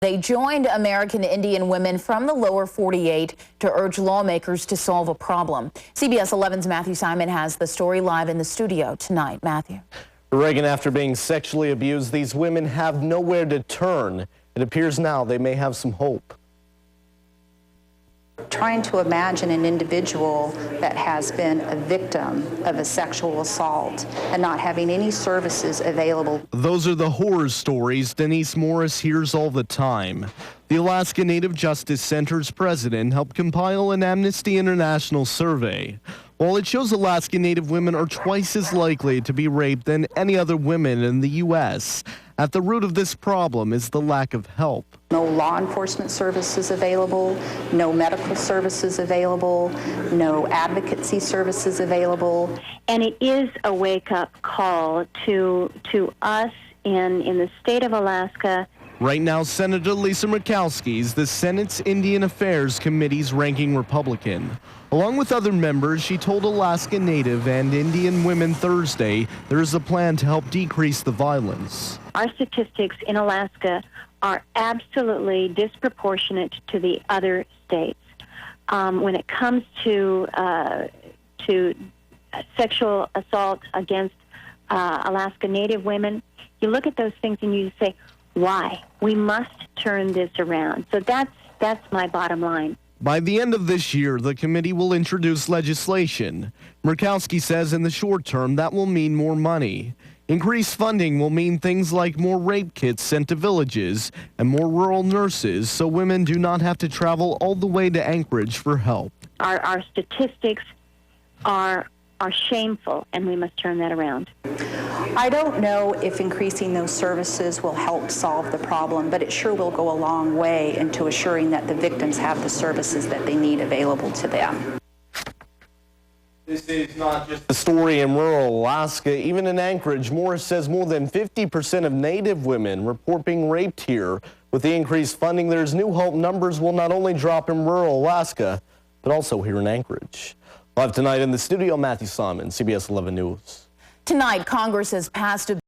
They joined American Indian women from the lower 48 to urge lawmakers to solve a problem. CBS 11's Matthew Simon has the story live in the studio tonight. Matthew. Reagan, after being sexually abused, these women have nowhere to turn. It appears now they may have some hope. Trying to imagine an individual that has been a victim of a sexual assault and not having any services available. Those are the horror stories Denise Morris hears all the time. The Alaska Native Justice Center's president helped compile an Amnesty International survey. While it shows Alaska Native women are twice as likely to be raped than any other women in the U.S., at the root of this problem is the lack of help. No law enforcement services available, no medical services available, no advocacy services available. And it is a wake-up call to us in the state of Alaska. Right now, Senator Lisa Murkowski is the Senate's Indian Affairs Committee's ranking Republican. Along with other members, she told Alaska Native and Indian women Thursday there is a plan to help decrease the violence. Our statistics in Alaska are absolutely disproportionate to the other states. When it comes to sexual assault against Alaska Native women, you look at those things and you say, why? We must turn this around. So that's my bottom line. By the end of this year, the committee will introduce legislation. Murkowski says in the short term that will mean more money. Increased funding will mean things like more rape kits sent to villages and more rural nurses so women do not have to travel all the way to Anchorage for help. Our statistics are shameful, and we must turn that around. I don't know if increasing those services will help solve the problem, but it sure will go a long way into assuring that the victims have the services that they need available to them. This is not just the story in rural Alaska. Even in Anchorage, Morris says more than 50% of Native women report being raped here. With the increased funding, there's new hope numbers will not only drop in rural Alaska, but also here in Anchorage. Live tonight in the studio, Matthew Simon, CBS 11 News. Tonight, Congress has passed a